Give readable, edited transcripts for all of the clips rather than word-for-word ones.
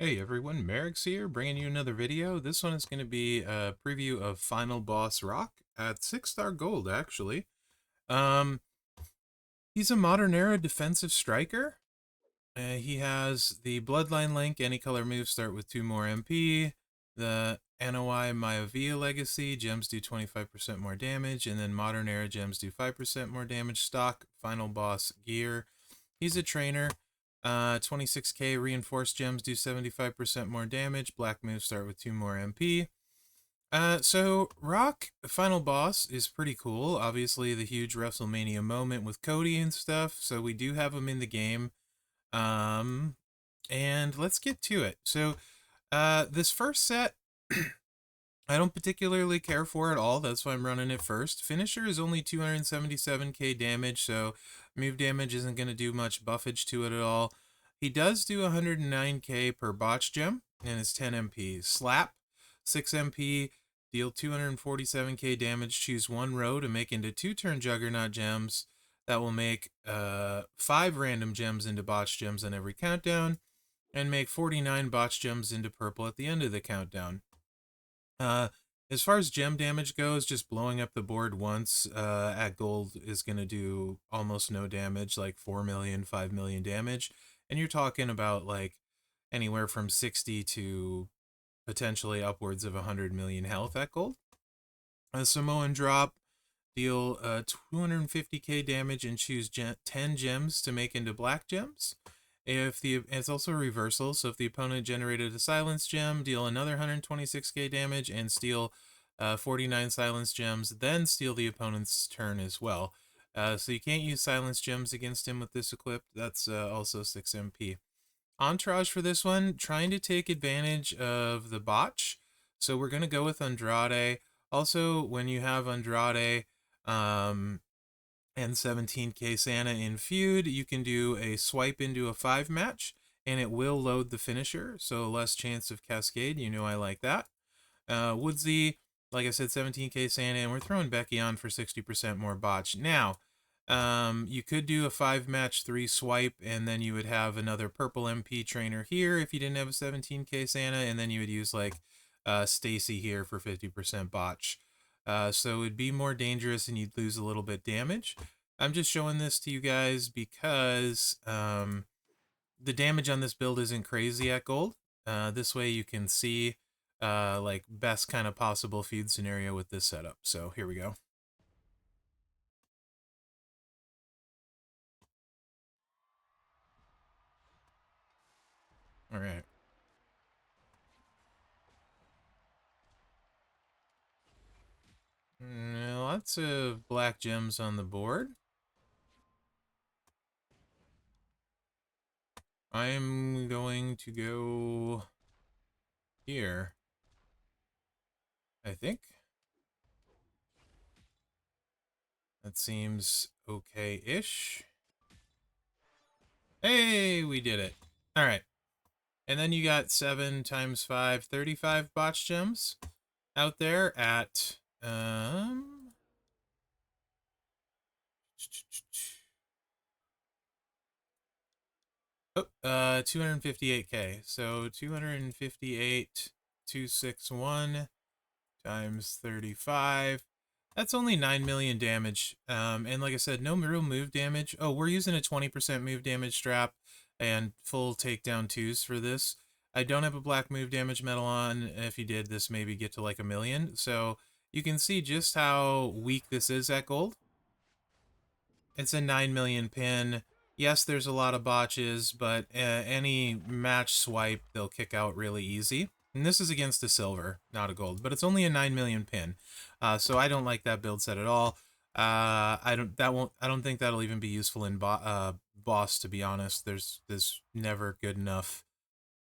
Hey everyone, Mherex here, bringing you another video. This one is going to be a preview of Final Boss Rock at 6-star gold, actually. Um, he's a modern era defensive striker. He has the Bloodline Link, any color moves start with 2 more MP. The NOI Myovia Legacy, gems do 25% more damage, and then modern era gems do 5% more damage. Stock Final Boss gear. He's a trainer. 26k reinforced gems do 75% more damage. Black moves start with 2 more MP. So Rock, final boss, is pretty cool. Obviously, the huge WrestleMania moment with Cody and stuff. So we do have him in the game. Um, and let's get to it. So, this first set, I don't particularly care for at all. That's why I'm running it first. Finisher is only 277k damage, so move damage isn't going to do much buffage to it at all. He does do 109k per botch gem, and it's 10 MP. Slap, 6 MP, deal 247k damage. Choose one row to make into 2-turn Juggernaut gems. That will make 5 random gems into botch gems on every countdown, and make 49 botch gems into purple at the end of the countdown. Uh, as far as gem damage goes, just blowing up the board once at gold is going to do almost no damage, like 4 million, 5 million damage. And you're talking about like anywhere from 60 to potentially upwards of 100 million health at gold. A Samoan drop, deal 250k damage and choose 10 gems to make into black gems. It's also a reversal, so if the opponent generated a silence gem, deal another 126k damage and steal 49 silence gems, then steal the opponent's turn as well. So you can't use silence gems against him with this equipped. That's also 6 MP. Entourage for this one, trying to take advantage of the botch. So we're going to go with Andrade. Also, when you have Andrade, and 17k Santa in feud, you can do a swipe into a 5 match, and it will load the finisher, so less chance of cascade. You know I like that. Woodsy, like I said, 17k Santa, and we're throwing Becky on for 60% more botch. Now, you could do a 5-match 3 swipe, and then you would have another purple MP trainer here if you didn't have a 17k Santa, and then you would use like Stacy here for 50% botch. So it'd be more dangerous and you'd lose a little bit damage. I'm just showing this to you guys because the damage on this build isn't crazy at gold. This way you can see like best kind of possible feud scenario with this setup. So here we go. All right. Lots of black gems on the board. I'm going to go here, I think. That seems okay-ish. Hey, we did it. All right. And then you got 7 times 5, 35 botch gems out there at 258k. So 258, 261 times 35. That's only 9 million damage. And like I said, no real move damage. Oh, we're using a 20% move damage strap and full takedown 2s for this. I don't have a black move damage medal on. If you did, this maybe get to like 1 million. So you can see just how weak this is at gold. It's a 9 million pin. Yes, there's a lot of botches, but any match swipe, they'll kick out really easy. And this is against a silver, not a gold, but it's only a 9 million pin. So I don't like that build set at all. I don't think that'll even be useful in boss, to be honest. There's never good enough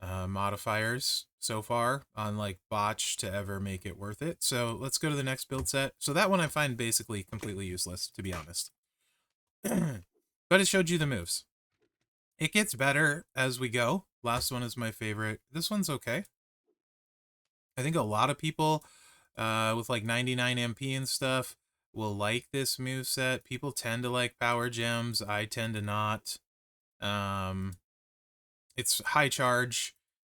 modifiers so far on like botch to ever make it worth it. So let's go to the next build set. So that one I find basically completely useless, to be honest. But it showed you the moves. It gets better as we go. Last one is my favorite. This one's okay. I think a lot of people with like 99 MP and stuff will like this move set. People tend to like power gems. I tend to not. It's high charge.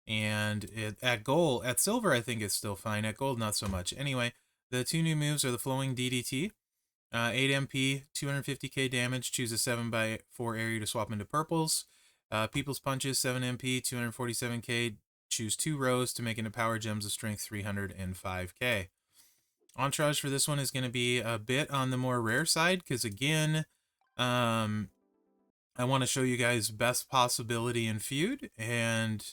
And at silver, I think it's still fine. At gold, not so much. Anyway, the two new moves are the Flowing DDT, 8 MP, 250k damage. Choose a 7x4 area to swap into purples. People's Punches, 7 MP, 247k. Choose 2 rows to make into Power Gems of Strength 305k. Entourage for this one is going to be a bit on the more rare side, because again, I want to show you guys best possibility in feud, and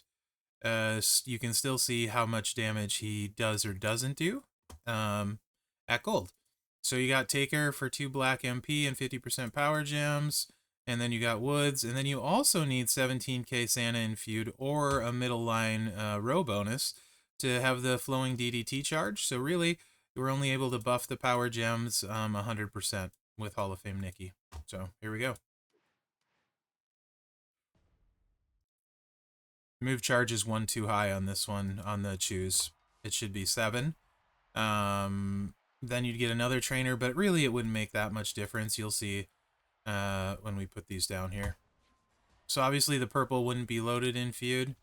you can still see how much damage he does or doesn't do at gold. So you got Taker for 2 black MP and 50% power gems, and then you got Woods, and then you also need 17k Santa in feud or a middle line row bonus to have the Flowing DDT charge. So really, we're only able to buff the power gems 100% with Hall of Fame Nikki. So here we go. Move charge is 1 too high on this one, on the choose. It should be 7. Then you'd get another trainer, but really it wouldn't make that much difference. You'll see when we put these down here. So obviously the purple wouldn't be loaded in feud.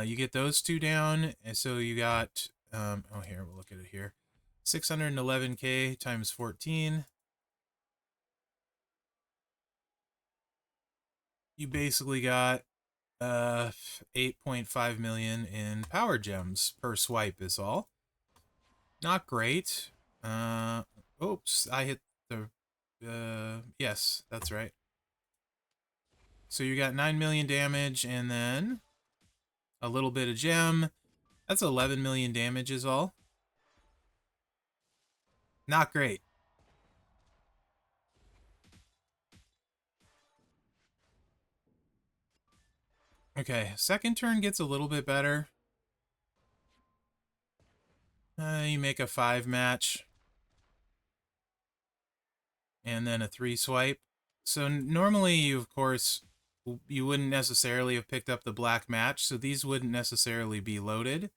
You get those two down, and so you got, oh here, we'll look at it here. 611k times 14. You basically got 8.5 million in power gems per swipe is all. Not great. Oops, I hit the, yes, that's right. So you got 9 million damage, and then a little bit of gem. That's 11 million damage is all. Not great. Okay, second turn gets a little bit better. You make a 5 match. And then a 3 swipe. So normally, you, of course, you wouldn't necessarily have picked up the black match, so these wouldn't necessarily be loaded.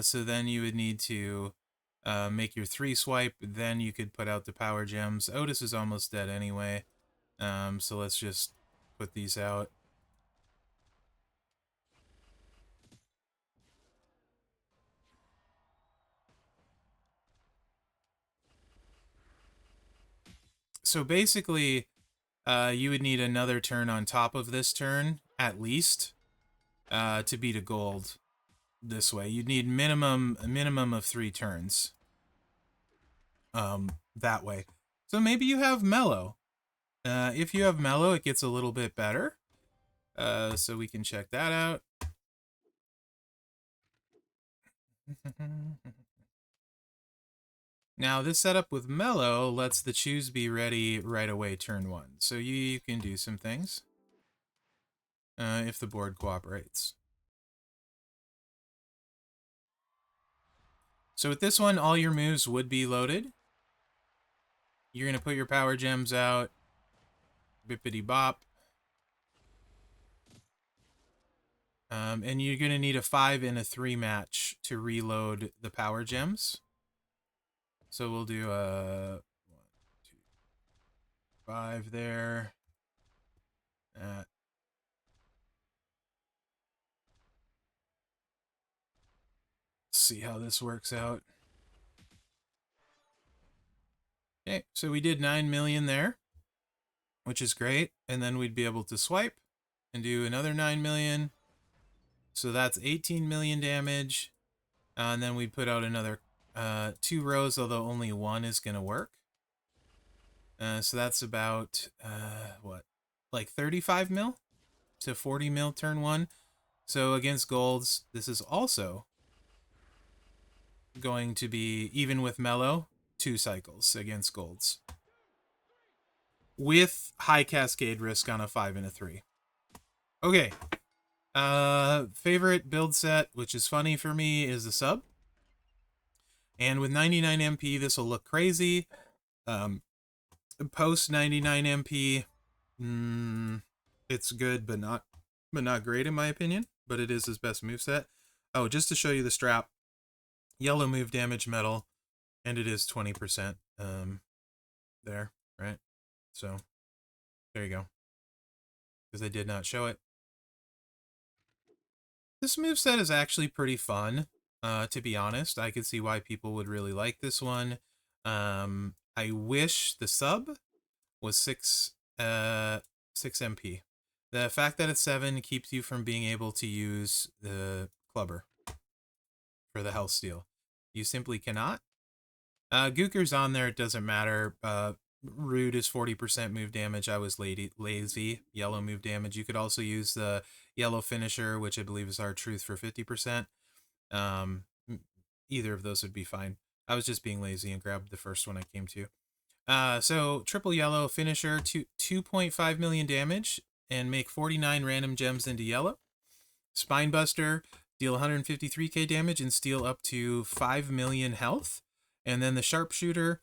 So then you would need to make your 3 swipe, then you could put out the power gems. Otis is almost dead anyway, so let's just put these out. So basically, you would need another turn on top of this turn, at least, to beat a gold this way. You'd need a minimum of 3 turns that way. So maybe you have Mellow. If you have Mellow, it gets a little bit better. So we can check that out. Now, this setup with Mellow lets the choose be ready right away turn 1. So you can do some things if the board cooperates. So with this one, all your moves would be loaded. You're going to put your power gems out. Bippity bop. And you're going to need a 5 and a 3 match to reload the power gems. So we'll do a 1, 2, 5 there. Let's see how this works out. Okay, so we did 9 million there, which is great. And then we'd be able to swipe and do another 9 million. So that's 18 million damage. And then we put out another 2 rows, although only 1 is going to work. So that's about, what, like 35 mil to 40 mil turn 1. So against golds, this is also going to be, even with Mellow, 2 cycles against golds. With high cascade risk on a 5 and a 3. Okay. Favorite build set, which is funny for me, is the sub. And with 99 MP, this will look crazy. Post 99 MP, it's good, but not great in my opinion. But it is his best moveset. Oh, just to show you the strap, yellow move damage metal, and it is 20%. There, right? So there you go. Because I did not show it. This moveset is actually pretty fun, to be honest. I could see why people would really like this one. I wish the sub was 6 MP. The fact that it's 7 keeps you from being able to use the clubber for the health steal. You simply cannot. Gooker's on there, it doesn't matter. Rude is 40% move damage. I was lazy. Yellow move damage. You could also use the yellow finisher, which I believe is our truth, for 50%. Either of those would be fine. I was just being lazy and grabbed the first one I came to. So triple yellow finisher, 2.5 million damage, and make 49 random gems into yellow. Spinebuster, deal 153k damage and steal up to 5 million health. And then the Sharpshooter,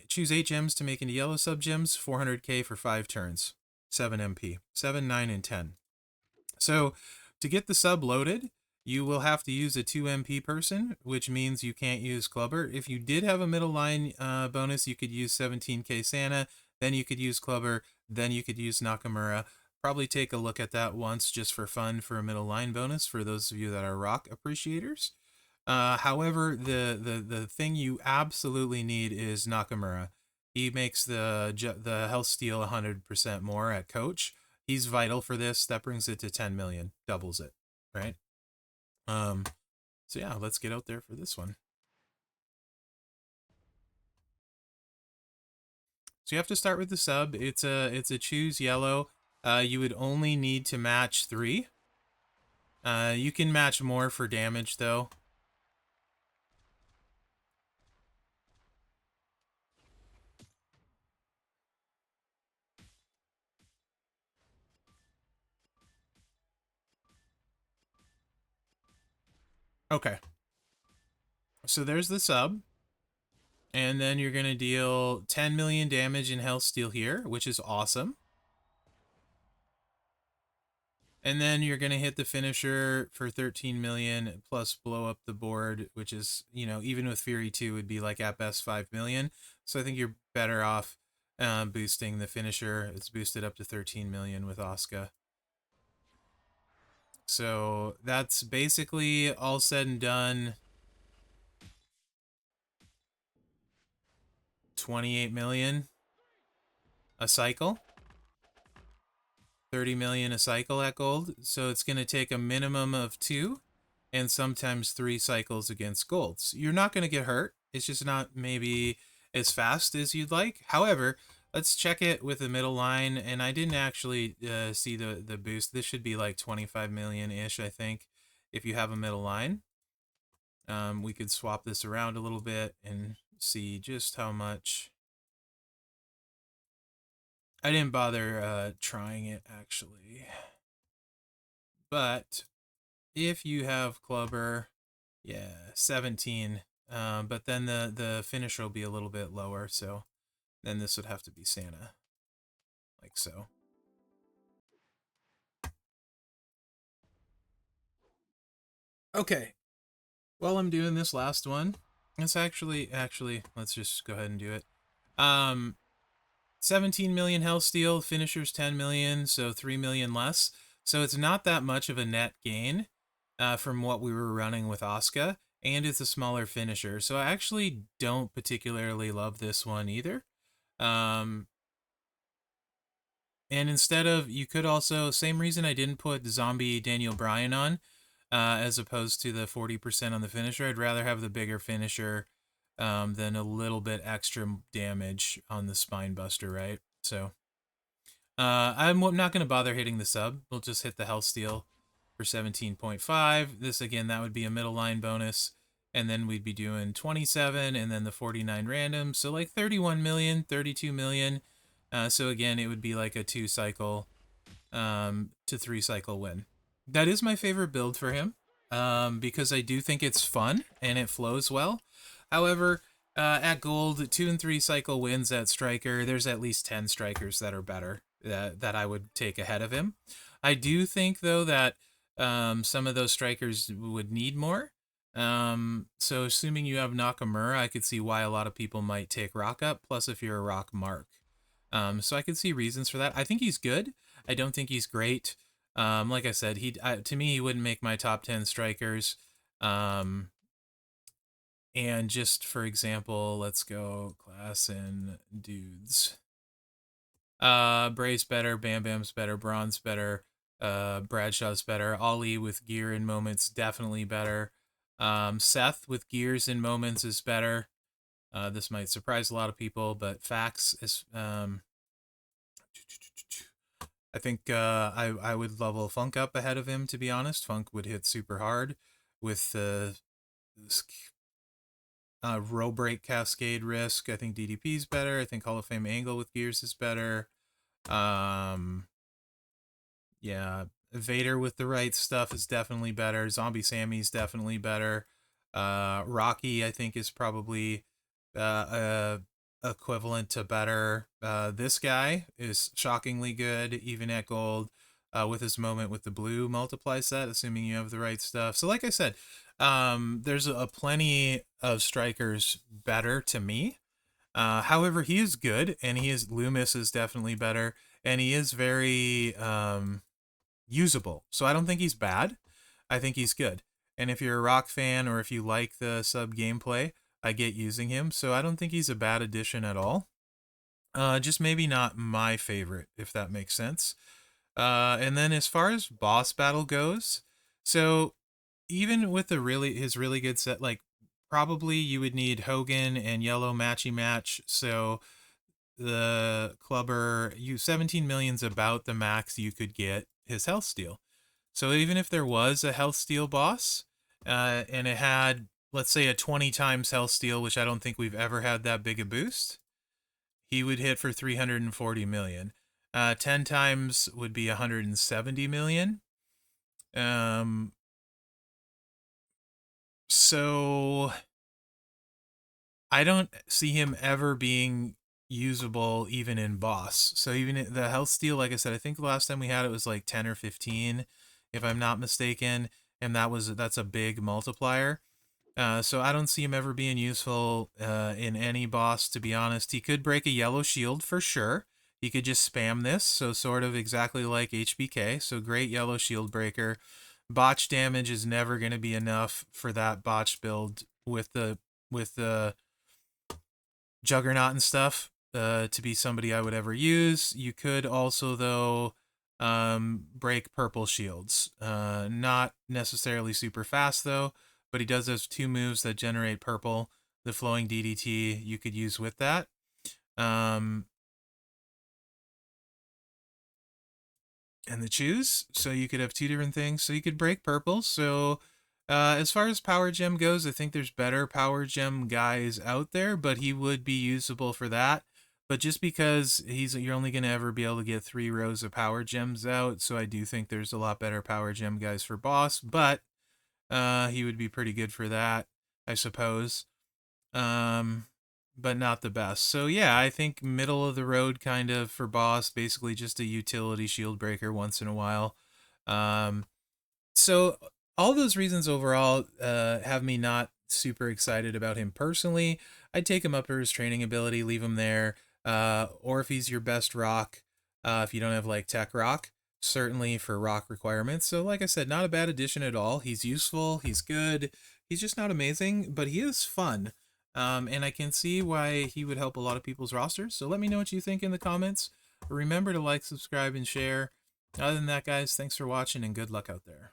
choose 8 gems to make into yellow sub-gems, 400k for 5 turns. 7 MP. 7, 9, and 10. So to get the sub loaded, you will have to use a 2 MP person, which means you can't use Clubber. If you did have a middle line bonus, you could use 17k Santa, then you could use Clubber, then you could use Nakamura. Probably take a look at that once just for fun for a middle line bonus for those of you that are rock appreciators. However, the thing you absolutely need is Nakamura. He makes the health steal 100% more at coach. He's vital for this. That brings it to 10 million, doubles it, right? So yeah, let's get out there for this one. So you have to start with the sub. It's a choose yellow. You would only need to match 3. You can match more for damage though. Okay. So there's the sub. And then you're going to deal 10 million damage in health steal here, which is awesome. And then you're going to hit the finisher for 13 million plus blow up the board, which is, you know, even with Fury 2 would be like at best 5 million. So I think you're better off boosting the finisher. It's boosted up to 13 million with Asuka. So that's basically all said and done. 28 million a cycle. 30 million a cycle at gold. So it's going to take a minimum of 2 and sometimes 3 cycles against golds. You're not going to get hurt. It's just not maybe as fast as you'd like. However, let's check it with the middle line. And I didn't actually see the boost. This should be like 25 million-ish, I think, if you have a middle line. We could swap this around a little bit and see just how much. I didn't bother trying it, actually. But if you have Clubber, yeah, 17. But then the finisher will be a little bit lower, so then this would have to be Santa. Like so. Okay. While I'm doing this last one, it's actually, let's just go ahead and do it. 17 million health steal, finishers 10 million, so 3 million less. So it's not that much of a net gain from what we were running with Asuka, and it's a smaller finisher. So I actually don't particularly love this one either. And instead of, you could also, same reason I didn't put Zombie Daniel Bryan on, as opposed to the 40% on the finisher. I'd rather have the bigger finisher than a little bit extra damage on the spine buster, right? So I'm not going to bother hitting the sub. We'll just hit the health steal for 17.5. This, again, that would be a middle line bonus. And then we'd be doing 27 and then the 49 random. So like 31 million, 32 million. So again, it would be like a 2 cycle to 3 cycle win. That is my favorite build for him because I do think it's fun and it flows well. However, at gold, 2 and 3 cycle wins at striker. There's at least 10 strikers that are better that I would take ahead of him. I do think, though, that some of those strikers would need more. So assuming you have Nakamura, I could see why a lot of people might take Rock up, plus if you're a Rock Mark. So I could see reasons for that. I think he's good. I don't think he's great. Like I said, to me, he wouldn't make my top 10 strikers. And just for example, let's go class and dudes. Bray's better, Bam Bam's better, Braun's better, Bradshaw's better, Ollie with gear and moments definitely better. Seth with gears and moments is better. This might surprise a lot of people, but Fax is I think I would level Funk up ahead of him, to be honest. Funk would hit super hard with row break cascade risk. I think DDP is better. I think Hall of Fame angle with gears is better. Yeah, Vader with the right stuff is definitely better. Zombie Sammy's definitely better. Rocky, I think, is probably equivalent to better. This guy is shockingly good, even at gold, with his moment with the blue multiply set, assuming you have the right stuff. So like I said, there's a plenty of strikers better to me. However, he is good, and Loomis is definitely better, and he is very usable. So I don't think he's bad. I think he's good. And if you're a Rock fan or if you like the sub gameplay, I get using him. So I don't think he's a bad addition at all. Just maybe not my favorite, if that makes sense. And then as far as boss battle goes, so even with his really good set, like probably you would need Hogan and Yellow matchy match. So the clubber, 17 million's about the max you could get his health steal. So even if there was a health steal boss, and it had, let's say, a 20 times health steal, which I don't think we've ever had that big a boost, he would hit for 340 million. 10 times would be 170 million. So I don't see him ever being usable even in boss. So even the health steal, like I said, I think the last time we had it was like 10 or 15, if I'm not mistaken, and that's a big multiplier. So I don't see him ever being useful in any boss, to be honest. He could break a yellow shield for sure. He could just spam this, so sort of exactly like HBK. So great yellow shield breaker. Botch damage is never going to be enough for that botch build with the Juggernaut and stuff to be somebody I would ever use. You could also, though, break purple shields. Not necessarily super fast, though, but he does those 2 moves that generate purple. The flowing DDT you could use with that. And the choose, so you could have 2 different things. So you could break purple. So as far as power gem goes, I think there's better power gem guys out there, but he would be usable for that. But just because you're only going to ever be able to get 3 rows of power gems out, so I do think there's a lot better power gem guys for boss, but he would be pretty good for that, I suppose. But not the best. So yeah, I think middle of the road kind of for boss, basically just a utility shield breaker once in a while. So all those reasons overall have me not super excited about him personally. I'd take him up for his training ability, leave him there. Or if he's your best rock, if you don't have like tech rock, certainly for rock requirements. So like I said, not a bad addition at all. He's useful, he's good, he's just not amazing, but he is fun. And I can see why he would help a lot of people's rosters. So let me know what you think in the comments. Remember to like, subscribe, and share. Other than that, guys, thanks for watching and good luck out there.